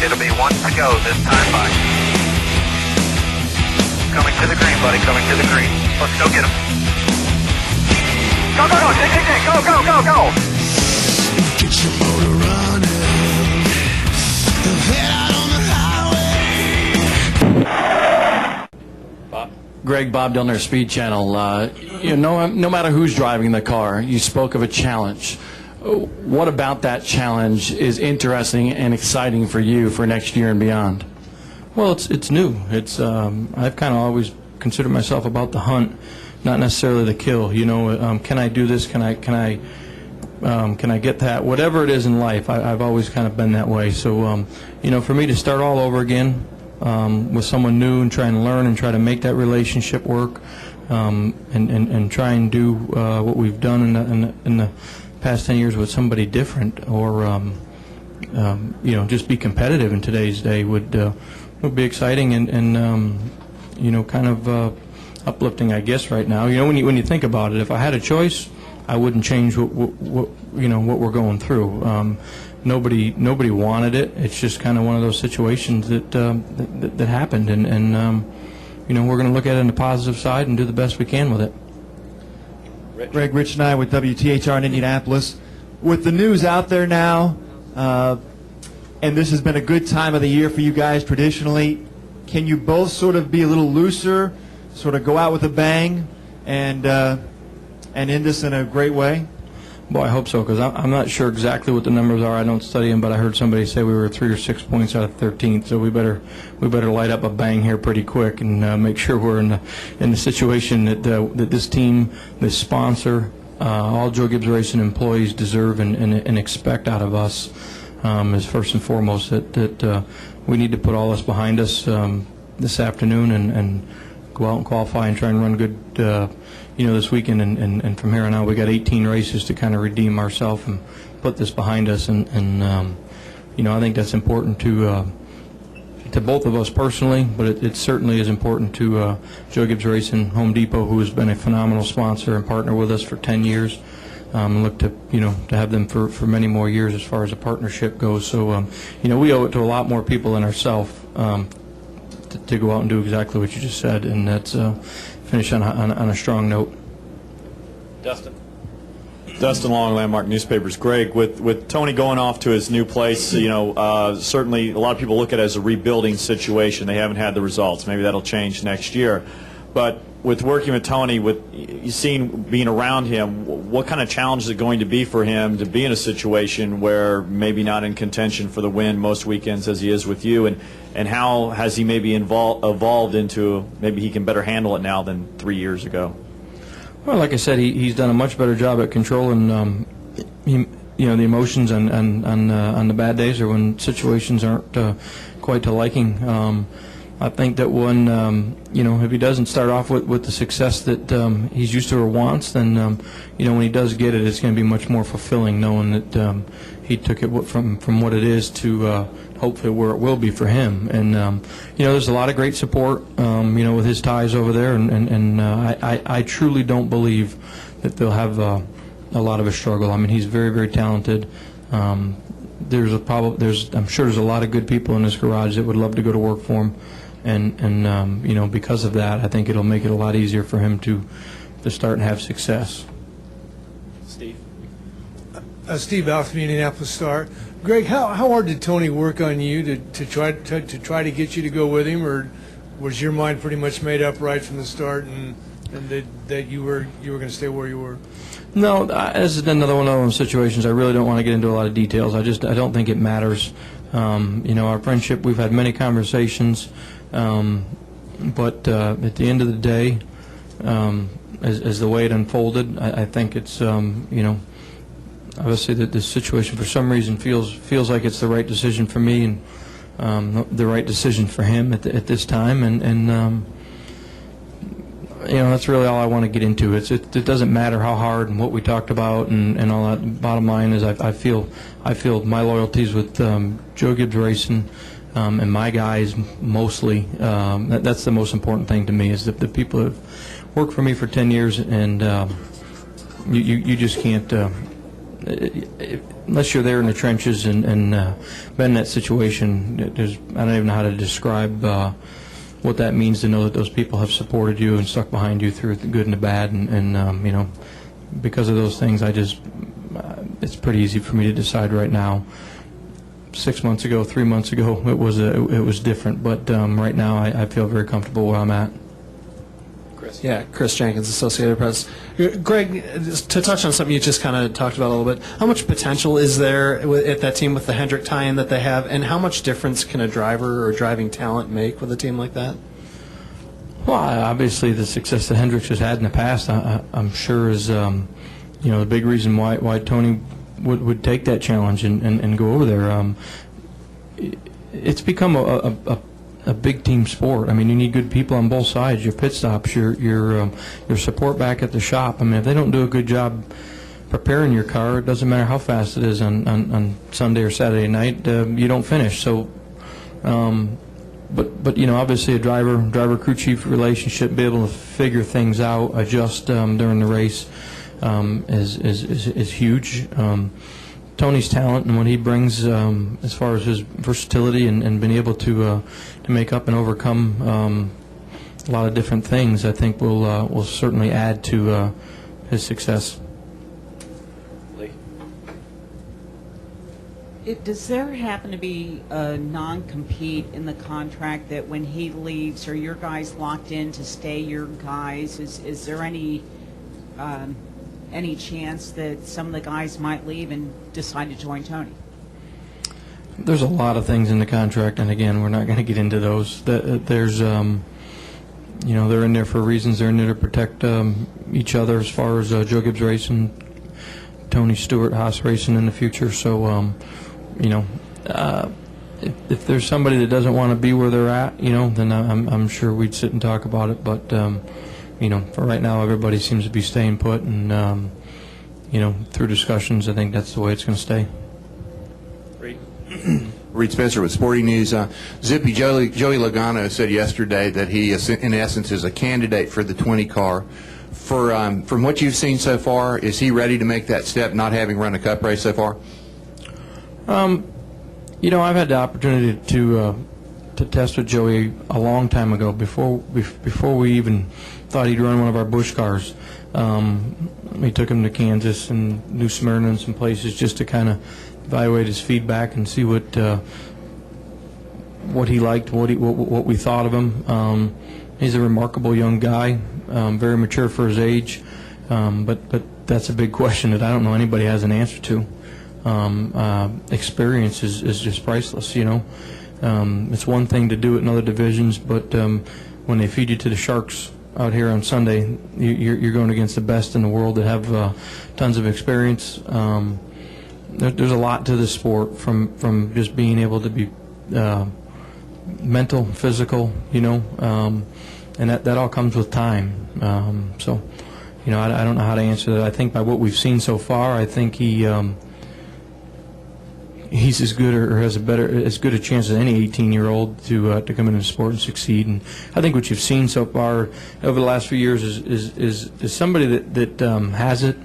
It'll be one to go this time by. Coming to the green, buddy, coming to the green. Let's go get him. Go, go, go, go, go, go, go. Get your motor running. Head out on the highway. Greg, Bob Dillner, Speed Channel. No matter who's driving the car, you spoke of a challenge. What about that challenge is interesting and exciting for you for next year and beyond? Well, it's new. I've kind of always considered myself about the hunt, not necessarily the kill. Can I do this? Can I get that? Whatever it is in life, I've always kind of been that way. So, for me to start all over again with someone new and try and learn and try to make that relationship work, and try and do what we've done in the past 10 years with somebody different, or just be competitive in today's day would be exciting and kind of uplifting, I guess, right now. When you think about it, if I had a choice, I wouldn't change what we're going through. Nobody wanted it. It's just kind of one of those situations that happened, and we're going to look at it on the positive side and do the best we can with it. Greg, Rich and I with WTHR in Indianapolis. With the news out there now, and this has been a good time of the year for you guys traditionally, can you both sort of be a little looser, sort of go out with a bang, and end this in a great way? Boy, I hope so, because I'm not sure exactly what the numbers are. I don't study them, but I heard somebody say we were 3 or 6 points out of 13th. So we better light up a bang here pretty quick and make sure we're in the situation that this team, this sponsor, all Joe Gibbs Racing employees deserve and expect out of us. Is first and foremost that we need to put all this behind us this afternoon and go out and qualify and try and run good. This weekend, and from here on out, we got 18 races to kind of redeem ourselves and put this behind us, and I think that's important to both of us personally, but it certainly is important to Joe Gibbs Racing, Home Depot, who has been a phenomenal sponsor and partner with us for 10 years. Look to have them for many more years as far as a partnership goes. So we owe it to a lot more people than ourselves to go out and do exactly what you just said, and that's finish on a strong note. Dustin Long, Landmark Newspapers. Greg, with Tony going off to his new place, certainly a lot of people look at it as a rebuilding situation. They haven't had the results. Maybe that'll change next year. But with working with Tony, with you seeing being around him, what kind of challenge is it going to be for him to be in a situation where maybe not in contention for the win most weekends as he is with you, and how has he maybe evolved into maybe he can better handle it now than 3 years ago? Well, like I said, he's done a much better job at controlling the emotions on the bad days or when situations aren't quite to liking. I think that when if he doesn't start off with the success that he's used to or wants, then when he does get it, it's going to be much more fulfilling, knowing that he took it from what it is to hopefully where it will be for him. And there's a lot of great support with his ties over there, and I truly don't believe that they'll have a lot of a struggle. I mean, he's very, very talented. I'm sure there's a lot of good people in this garage that would love to go to work for him. And because of that, I think it'll make it a lot easier for him to start and have success. Steve? Steve Bell from the Indianapolis Star. Greg, how hard did Tony work on you to try to get you to go with him, or was your mind pretty much made up right from the start and that you were going to stay where you were? No, this is another one of those situations. I really don't want to get into a lot of details. I don't think it matters. Our friendship, we've had many conversations. But at the end of the day, as the way it unfolded, I think it's obviously that this situation for some reason feels like it's the right decision for me and the right decision for him at this time, and that's really all I want to get into. It doesn't matter how hard and what we talked about and all that. Bottom line is I feel my loyalties with Joe Gibbs Racing. And my guys mostly, that's the most important thing to me, is that the people that have worked for me for 10 years, and you just can't unless you're there in the trenches and been in that situation, I don't even know how to describe what that means to know that those people have supported you and stuck behind you through the good and the bad, and you know, because of those things, it's pretty easy for me to decide right now. 6 months ago, 3 months ago, it was different, but right now I feel very comfortable where I'm at. Yeah, Chris Jenkins, Associated Press. Greg, to touch on something you just kind of talked about a little bit, how much potential is there at that team with the Hendrick tie-in that they have, and how much difference can a driver or driving talent make with a team like that? Well, obviously the success that Hendricks has had in the past, I'm sure is you know, the big reason why Tony would take that challenge and go over there. It's become a big team sport. I mean, you need good people on both sides. Your pit stops, your support back at the shop. I mean, if they don't do a good job preparing your car, it doesn't matter how fast it is on Sunday or Saturday night, you don't finish. So, but you know, obviously a driver crew chief relationship, be able to figure things out, adjust during the race, is huge. Tony's talent and what he brings as far as his versatility and being able to make up and overcome a lot of different things, I think will certainly add to his success. Does there happen to be a non-compete in the contract that when he leaves, are your guys locked in to stay your guys? Is there any chance that some of the guys might leave and decide to join Tony? There's a lot of things in the contract, and again, we're not going to get into those. There's, you know, they're in there for reasons. They're in there to protect each other as far as Joe Gibbs Racing, Tony Stewart, Haas Racing in the future. So, you know, if there's somebody that doesn't want to be where they're at, you know, then I'm sure we'd sit and talk about it. But you know, for right now, everybody seems to be staying put, and you know, through discussions, I think that's the way it's going to stay. Reed Spencer with Sporting News. Zippy, Joey Logano said yesterday that he, in essence, is a candidate for the 20 car. From what you've seen so far, is he ready to make that step, not having run a Cup race so far? You know, I've had the opportunity to test with Joey a long time ago, before we even thought he'd run one of our Busch cars. We took him to Kansas and New Smyrna and some places just to kind of evaluate his feedback and see what he liked, what we thought of him. He's a remarkable young guy, very mature for his age, but that's a big question that I don't know anybody has an answer to. Experience is just priceless, you know. It's one thing to do it in other divisions, but when they feed you to the Sharks out here on Sunday, you're going against the best in the world that have tons of experience. There's a lot to this sport, from just being able to be mental, physical, you know, and that all comes with time. So, you know, I don't know how to answer that. I think by what we've seen so far, I think he's as good or has as good a chance as any 18-year-old to come into the sport and succeed. And I think what you've seen so far over the last few years is somebody that has it,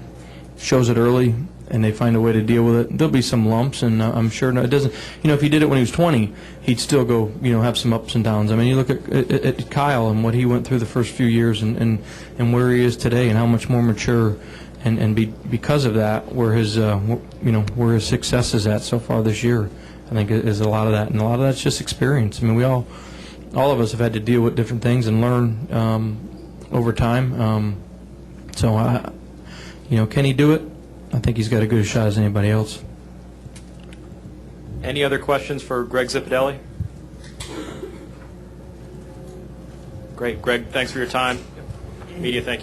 shows it early, and they find a way to deal with it. There'll be some lumps, and I'm sure it doesn't. You know, if he did it when he was 20, he'd still go, you know, have some ups and downs. I mean, you look at Kyle and what he went through the first few years, and where he is today, and how much more mature. And because of that, where his where his success is at so far this year, I think is a lot of that, and a lot of that's just experience. I mean, we all of us have had to deal with different things and learn over time. So, you know, can he do it? I think he's got as good a shot as anybody else. Any other questions for Greg Zipadelli? Great, Greg. Thanks for your time. Media, thank you.